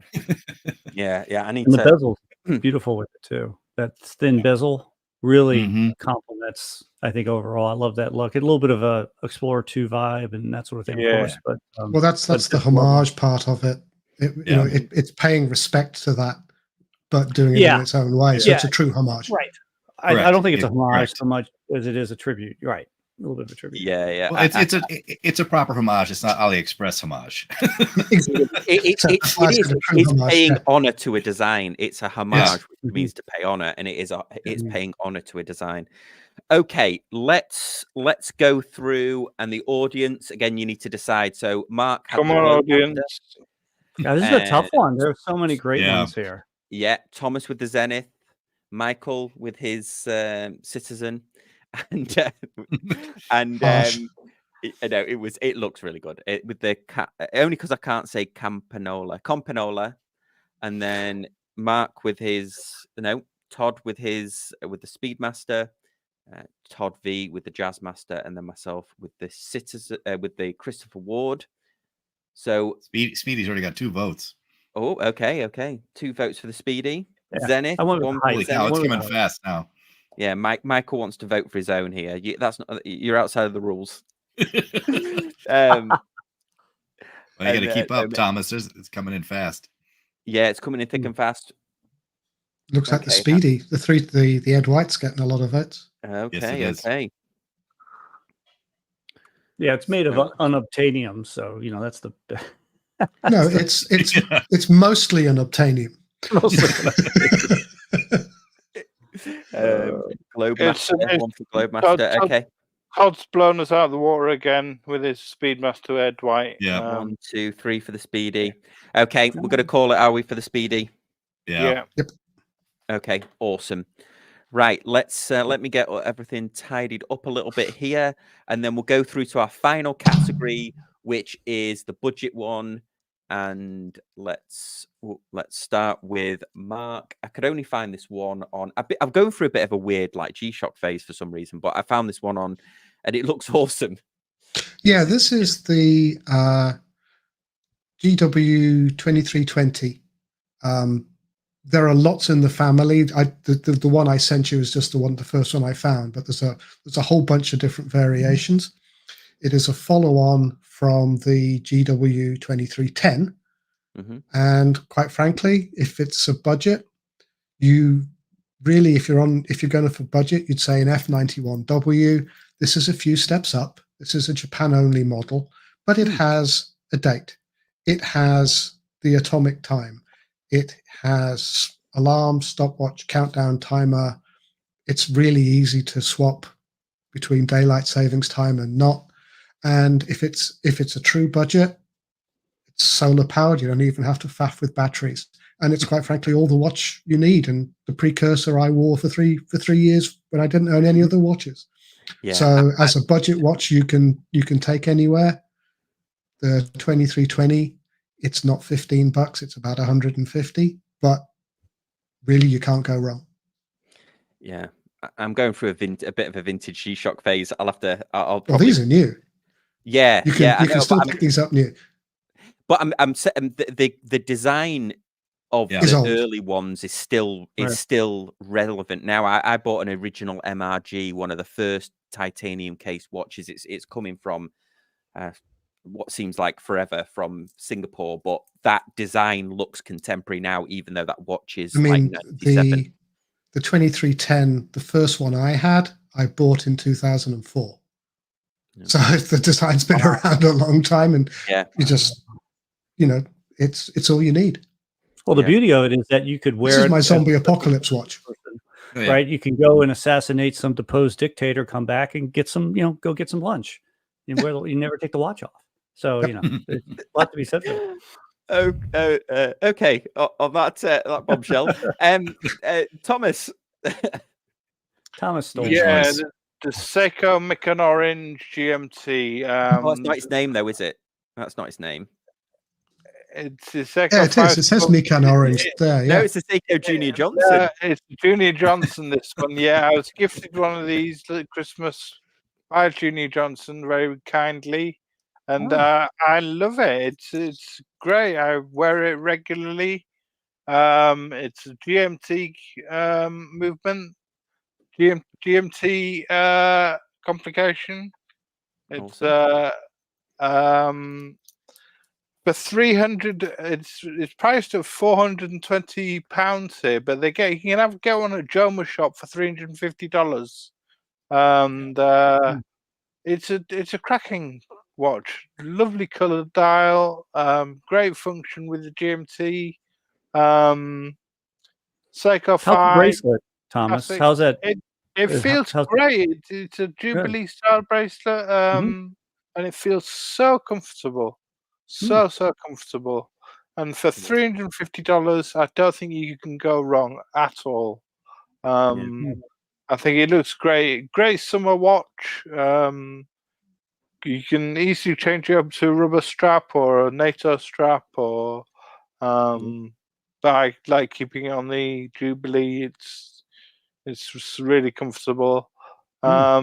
yeah. I need and the bezel's beautiful with it too. That thin bezel really complements, I think, overall. I love that look. A little bit of a Explorer 2 vibe and that sort of thing, of course. But well, that's the homage part of it. It's paying respect to that, but doing it in its own way. So it's a true homage. Right. I don't think it's a homage so much as it is a tribute. Right. A little bit of a tribute. Yeah. Well, it's a proper homage. It's not AliExpress homage. It's paying honor to a design. It's a homage, which means to pay honor, and it's paying honor to a design. Okay, let's go through, and the audience again. You need to decide. So, Mark, come on, audience. Yeah, this is a tough one. There are so many great ones here. Yeah, Thomas with the Zenith, Michael with his Citizen. and and Harsh. no, it looks really good. With the only because I can't say Campanola, and then Mark with his Todd with the Speedmaster, Todd V with the Jazzmaster, and then myself with the with the Christopher Ward. So Speedy's already got 2 votes. Oh, okay. 2 votes for the Speedy. Yeah, Zenith. I went with One the for Holy height. cow, Zenith. it's coming fast now. Yeah, Michael wants to vote for his own here. You're outside of the rules. Well, you got to keep up, Thomas. It's coming in fast. Yeah, it's coming in thick and fast. Looks like the Speedy, the Ed White's getting a lot of votes. Okay, yes, okay. Yeah, it's made of unobtainium, so that's the. No, it's mostly unobtainium. Globemaster, one for Globemaster. Okay. Todd's blown us out of the water again with his Speedmaster Ed White. Yeah. 1, 2, 3 for the Speedy. Okay, we're going to call it, are we, for the Speedy? Yeah. Yep. Okay, awesome. Right, let me get everything tidied up a little bit here, and then we'll go through to our final category, which is the budget one. And let's start with Mark. I could only find this one on. I'm going through a bit of a weird G-Shock phase for some reason, but I found this one on, and it looks awesome. Yeah, this is the GW 2320. There are lots in the family. The one I sent you is just the first one I found, but there's a whole bunch of different variations. It is a follow-on from the GW 2310, and quite frankly, if it's a budget, if you're going for budget, you'd say an F91W. This is a few steps up. This is a Japan-only model, but it has a date. It has the atomic time. It has alarm, stopwatch, countdown timer. It's really easy to swap between daylight savings time and not. And if it's a true budget, it's solar powered. You don't even have to faff with batteries. And it's quite frankly all the watch you need. And the precursor I wore for three years when I didn't own any other watches. Yeah. So as a budget watch, you can take anywhere. The 2320, it's not $15, it's about 150, but really you can't go wrong. Yeah, I'm going through a bit of a vintage G-Shock phase. I'll probably... Well, these are new. Yeah, you can still pick these up new. But I'm the design of the early ones is still relevant now. I bought an original MRG, one of the first titanium case watches. It's coming from what seems like forever from Singapore, but that design looks contemporary now, even though that watch is like 97. The 2310, the first one I had, I bought in 2004. Yeah. So the design's been around a long time, and you just, it's all you need. Well, the beauty of it is that you could wear. This is my zombie apocalypse watch. Right, you can go and assassinate some deposed dictator, come back and get some, go get some lunch. You never take the watch off. So there's a lot to be said for it. Okay. On that bombshell, Thomas. Thomas stole. Yeah, the Seiko Mikan Orange GMT. That's not his name, though, is it? That's not his name. It's the Seiko. Yeah, it is. It says Mikan Orange there. Yeah. No, it's the Seiko Junior Johnson. It's Junior Johnson. This one. Yeah, I was gifted one of these at Christmas by Junior Johnson very kindly. And I love it. It's great. I wear it regularly. It's a GMT movement, GMT complication. It's for 300. It's priced at £420 here, but you can get one at Joma Shop for $350. And it's a cracking watch, lovely colored dial, great function with the GMT. Seiko 5. How's the bracelet, Thomas? Classic. How's that? It feels great. It's a Jubilee style bracelet, and it feels so comfortable, so comfortable. And for $350, I don't think you can go wrong at all. I think it looks great. Great summer watch. You can easily change it up to a rubber strap or a NATO strap, or but I like keeping it on the Jubilee. It's really comfortable. Yeah,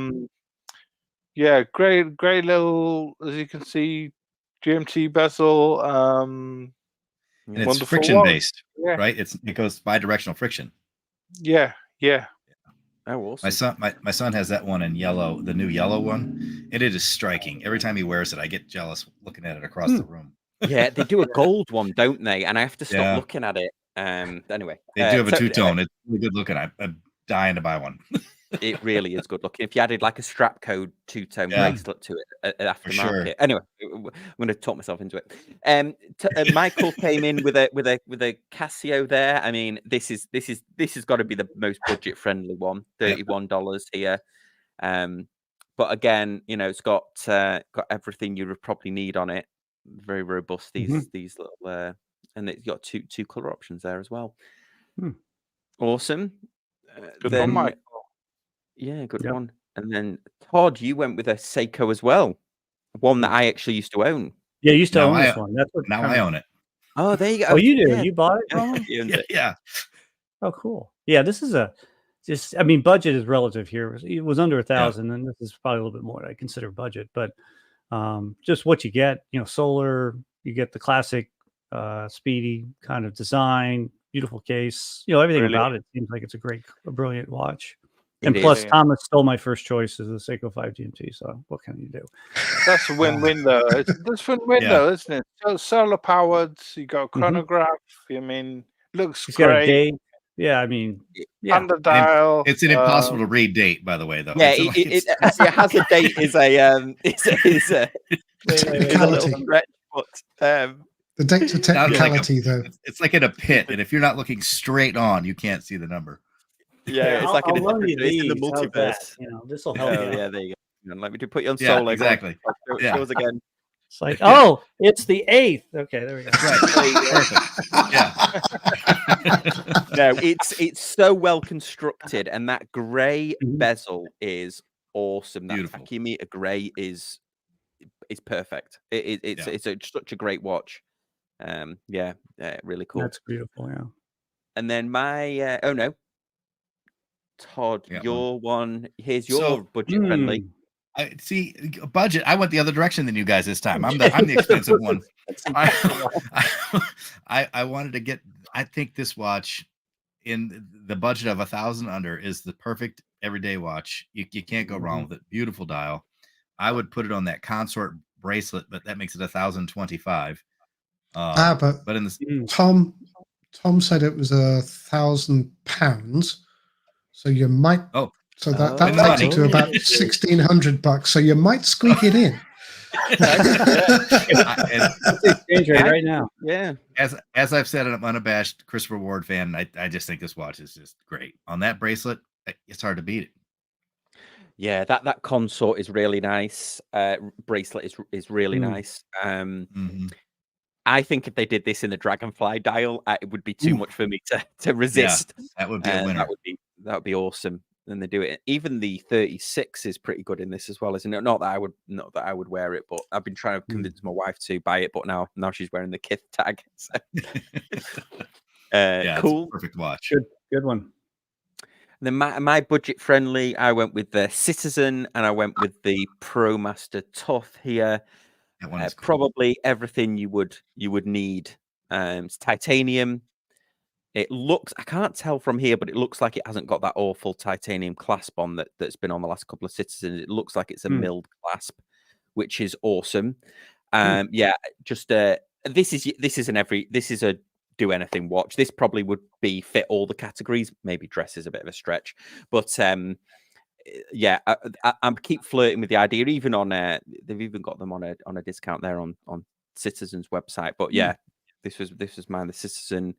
great little, as you can see, GMT bezel. And it's wonderful friction watch. based, Yeah. right? It goes bi-directional friction. Yeah. Oh, awesome. My son has that one in yellow, the new yellow one, and it is striking. Every time he wears it, I get jealous looking at it across the room. Yeah, they do a gold one, don't they? And I have to stop Yeah. looking at it. Anyway, They do have a two-tone. It's really good looking. I'm dying to buy one. it really is good looking. If you added like a strap code two-tone bracelet to it, aftermarket. sure. Anyway, I'm going to talk myself into it. Michael came in with a Casio there. I mean, this has got to be the most budget-friendly one. $31 here. But again, it's got everything you would probably need on it. Very robust. These little and it's got two color options there as well. Awesome. Good Then, one, Michael. Yeah, good one. And then Todd, you went with a Seiko as well, one that I actually used to own. Yeah, you used to own this one. That's what I own it. Oh, there you go. Oh, you do. Yeah. You bought it from him? Yeah. Oh, cool. Yeah, this is budget is relative here. It was under 1,000, and this is probably a little bit more I consider budget, but just what you get, solar, you get the classic speedy kind of design, beautiful case, everything about it seems like it's a brilliant watch. And plus, Thomas stole my first choice as the Seiko 5 GMT. So what can you do? That's a win-win, though. That's win-win, though, isn't it? So solar powered. You got a chronograph. I mean, looks It's great. got a date. Yeah, I mean, And the dial. It's an impossible to read date, by the way, though. Yeah, it has a date. Is a technicality. Stretch, but, the date's a technicality, though. It's like in a pit, and if you're not looking straight on, you can't see the number. Yeah, it's like in the multiverse. This will help. Yeah, there you go. Let me put you on solo. Exactly. Show us again. It's like, it's the 8th. Okay, there we go. Right. No, it's so well constructed, and that grey bezel is awesome. That Beautiful. Tachymeter grey is perfect. It's such a great watch. Really cool. That's beautiful. Yeah. And then my Todd, your one. Here's your budget friendly. I see budget. I went the other direction than you guys this time. I'm the expensive one. I wanted to get. I think this watch in the budget of 1,000 under is the perfect everyday watch. You can't go wrong with it. Beautiful dial. I would put it on that consort bracelet, but that makes it 1,025. But in the Tom said it was £1,000. So you might. So that takes it to about $1,600. So you might squeak it in. Right now. Yeah. As I've said, I'm unabashed Christopher Ward fan. I just think this watch is just great. On that bracelet, it's hard to beat it. Yeah, that consort is really nice. Bracelet is really nice. I think if they did this in the Dragonfly dial, it would be too much for me to resist. Yeah, that would be a winner. That would be awesome. And they do it. Even the 36 is pretty good in this as well, isn't it? Not that I would wear it, but I've been trying to convince my wife to buy it. But now she's wearing the Kith tag. So. Cool, it's a perfect watch. Good one. Then my budget friendly, I went with the Citizen and I went with the ProMaster Tough here. That one is cool. Probably everything you would need. It's titanium. It looks, I can't tell from here, but it looks like it hasn't got that awful titanium clasp on that's been on the last couple of Citizens. It looks like it's a milled clasp, which is awesome. Just this is a do anything watch. This probably would fit all the categories. Maybe dress is a bit of a stretch, but I keep flirting with the idea. Even on they've even got them on a discount there on Citizen's website. But this was mine, the Citizen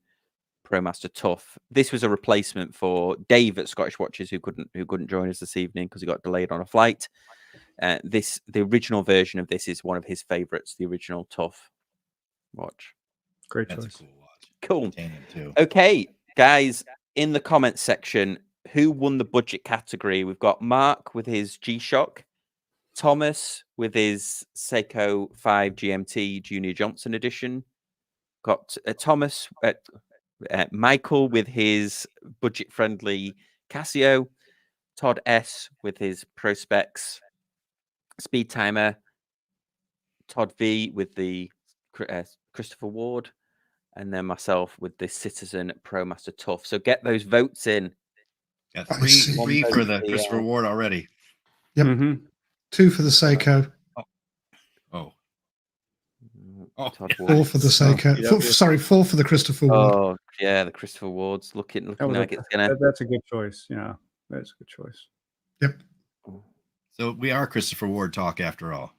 ProMaster Tough. This was a replacement for Dave at Scottish Watches, who couldn't join us this evening because he got delayed on a flight. The original version of this is one of his favorites, the original Tough watch. Great That's choice. a cool watch. Cool. Titanium too. Okay, guys, in the comments section, who won the budget category. We've got Mark with his G-Shock, Thomas with his Seiko 5 GMT Junior Johnson edition, got Thomas, Michael with his budget-friendly Casio, Todd S with his Prospex Speed Timer, Todd V with the Christopher Ward, and then myself with the Citizen ProMaster Tough. So get those votes in. Got I three see. for the Christopher Ward already. Yep. Mm-hmm. 2 for the Seiko. Oh, Todd yeah. Ward. 4 for the Seiko. Yeah, 4 for the Christopher Ward. Oh yeah, the Christopher Ward's looking like it's gonna. That's a good choice. Yeah, that's a good choice. Yep. So we are Christopher Ward talk after all.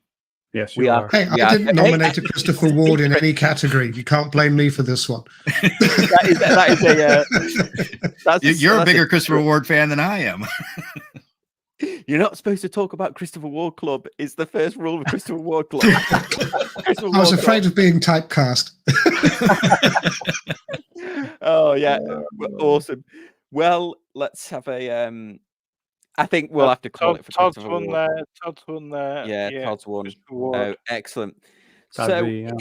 Yes, We you are. are. Hey, I didn't nominate a Christopher Ward in any category. You can't blame me for this one. You're a bigger Christopher Ward fan than I am. You're not supposed to talk about Christopher Ward Club. It's the first rule of Christopher Ward Club. I was afraid of being typecast. Oh yeah, awesome. Well, let's have a. I think we'll have to call it for Todd's Christopher won Ward. there. Todd's won there. Yeah, Todd's won. Christopher Ward. Oh, excellent. Todd V, yeah.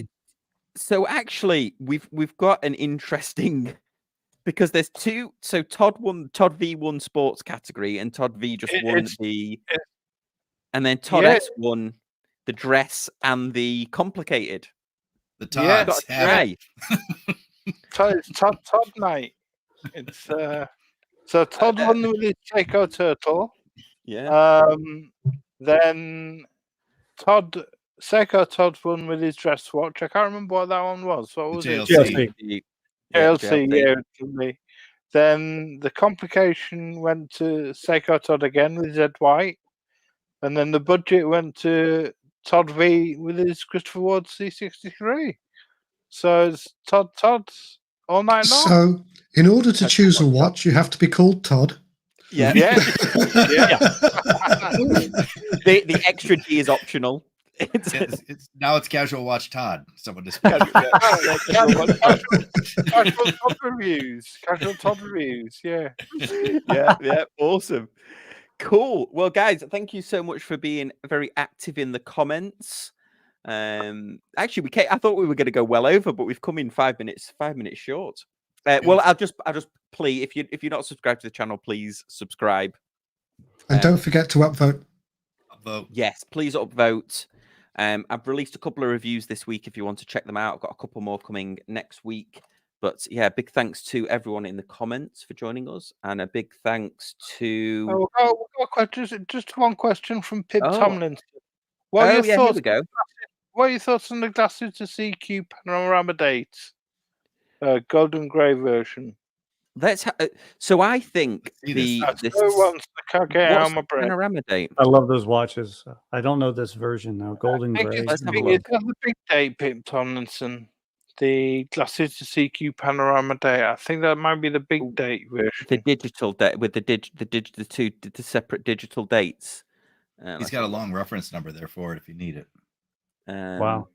So actually, we've got an interesting because there's two. So Todd V won sports category, and Todd V just won and then Todd S won the dress and the complicated. The Todds have it. It's Todd night. It's so Todd won with his Seiko Turtle. Yeah. Then Seiko Todd won with his dress watch. I can't remember what that one was. What was it? JLC. JLC. Then the complication went to Seiko Todd again with Zed White, and then the budget went to Todd V with his Christopher Ward C63. So it's Todd all night long. So, in order to choose a watch, you have to be called Todd. Yeah. Yeah. The extra D is optional. It's casual watch Todd. Someone just Casual Todd reviews. Casual Todd reviews. Yeah. Yeah. Awesome. Cool. Well, guys, thank you so much for being very active in the comments. Actually, I thought we were going to go well over, but we've come in 5 minutes short. Well, I'll just plea if you're not subscribed to the channel, please subscribe. And don't forget to upvote. Yes, please upvote. I've released a couple of reviews this week if you want to check them out. I've got a couple more coming next week. But yeah, big thanks to everyone in the comments for joining us, and a big thanks to. Just one question from Pip Tomlinson. What are your thoughts? Here we go. What are your thoughts on the glasses to CQ panorama dates? Golden grey version. So I think the can't get out of my brain. Panorama date. I love those watches. I don't know this version now. Golden I think gray. it's the big date, Pip Tomlinson. The glasses to CQ panorama date. I think that might be the big date version. The digital date with the separate digital dates. He's got a long reference number there for it if you need it. Wow.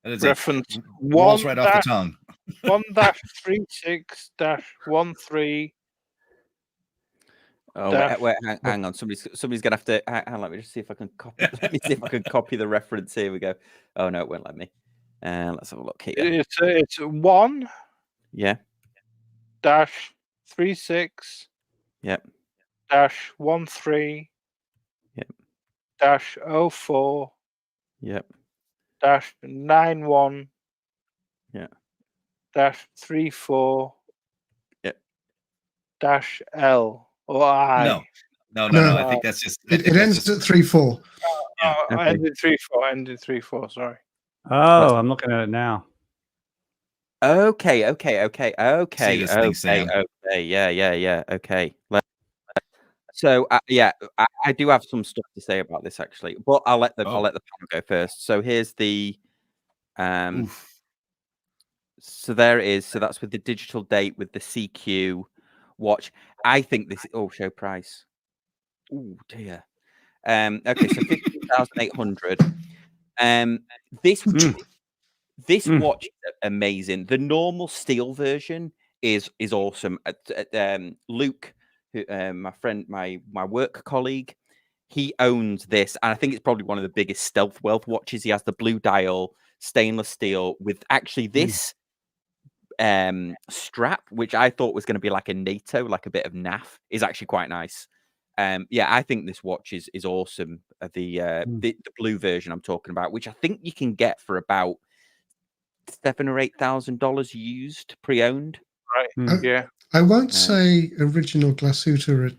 That is reference rolls right off the tongue. 1-36-13. Oh wait, hang on. Somebody's gonna have to. Hang on, let me just see if I can copy. Let me see if I can copy the reference. Here we go. Oh no, it won't let me. Let's have a look here. It's 1. Yeah. -36. Yep. -13. Yep. -04. Yep. -91. Yeah. -34. Yep. -L or I. No. I think that's just it ends at 3-4. Ended 3-4. Sorry. Oh, I'm looking at it now. Okay. See this thing, Sam. Okay. Yeah. Okay. So I do have some stuff to say about this actually, but I'll let the panel go first. So here's the so there it is. So that's with the digital date with the CQ watch. I think this show price. Oh dear. Okay, so 15,800. This watch is amazing. The normal steel version is awesome. Luke who, my friend, my work colleague, he owns this, and I think it's probably one of the biggest stealth wealth watches. He has the blue dial, stainless steel, with actually this strap, which I thought was going to be like a NATO, like a bit of naff, is actually quite nice. Yeah, I think this watch is awesome. The blue version I'm talking about, which I think you can get for about $7,000 or $8,000 used, pre-owned. Right. Yeah. I won't say original Glasuta are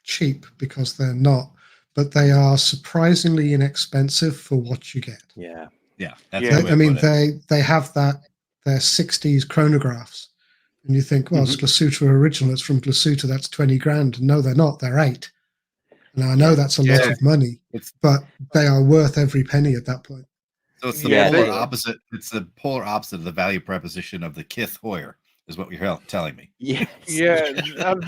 cheap, because they're not, but they are surprisingly inexpensive for what you get. Yeah. That's Yeah. the way I to mean, put it. they have that, they're 60s chronographs, and you think, well, it's Glasuta original, it's from Glasuta, that's 20 grand. No, they're not, they're 8. Now I know that's a lot of money, but they are worth every penny at that point. So it's the Yeah, polar they- opposite. It's the polar opposite of the value proposition of the Kith Hoyer, is what you're telling me. Yes. Yeah,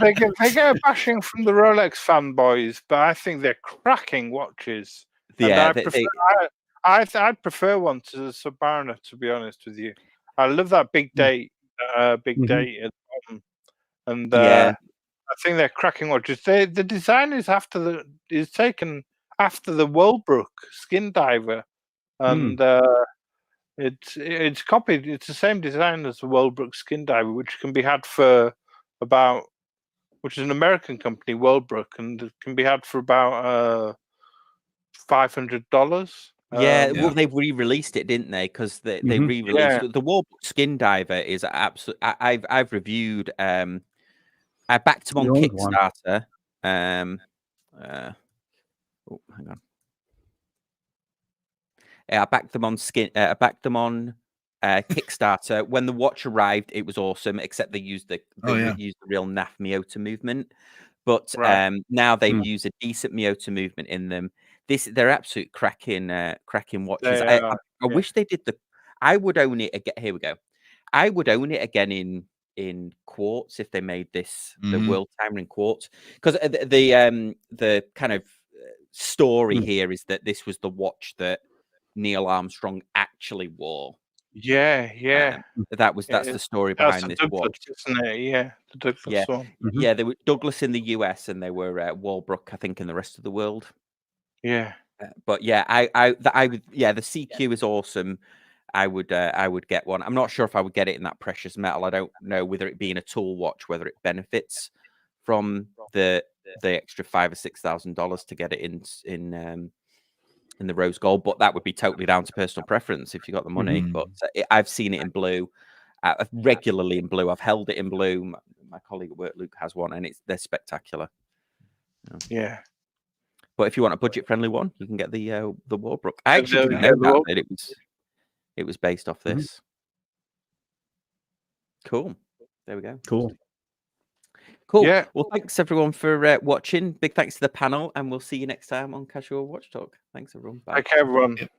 they get a bashing from the Rolex fanboys, but I think they're cracking watches. Yeah, And I'd prefer one to the Submariner, to be honest with you. I love that big date at the bottom, and yeah. I think they're cracking watches. The design is taken after the Walbrook Skin Diver, and it's copied. It's the same design as the Walbrook Skin Diver, which can be had for about, which is an American company, Walbrook, and it can be had for about $500. Yeah, well, they re-released it, didn't they? Because they re-released the Walbrook Skin Diver is absolute. I've reviewed. I backed them on Kickstarter. Oh, hang on. Yeah, I backed them on Kickstarter. When the watch arrived, it was awesome. Except they used the real NAF Miyota movement. But now they've used a decent Miyota movement in them. They're absolute cracking watches. I wish they did I would own it again. Here we go. I would own it again in quartz if they made this the world timer in quartz, because the kind of story here is that this was the watch that Neil Armstrong actually wore. Yeah. That's the story behind this Douglas, watch, isn't it? Yeah, the Douglas one. Yeah, they were Douglas in the US, and they were Walbrook, I think, in the rest of the world. Yeah. But yeah, I would. Yeah, the CQ is awesome. I would get one. I'm not sure if I would get it in that precious metal. I don't know whether it being a tool watch, whether it benefits from the extra $5,000 or $6,000 to get it in the rose gold. But that would be totally down to personal preference if you got the money. But I've seen it in blue, regularly in blue. I've held it in blue. My colleague at work, Luke, has one, and they're spectacular. Yeah. But if you want a budget-friendly one, you can get the Walbrook. I actually didn't know that it was based off this. Cool. There we go. Cool. Yeah. Well, thanks everyone for watching. Big thanks to the panel, and we'll see you next time on Casual Watch Talk. Thanks everyone. Bye. Okay, everyone.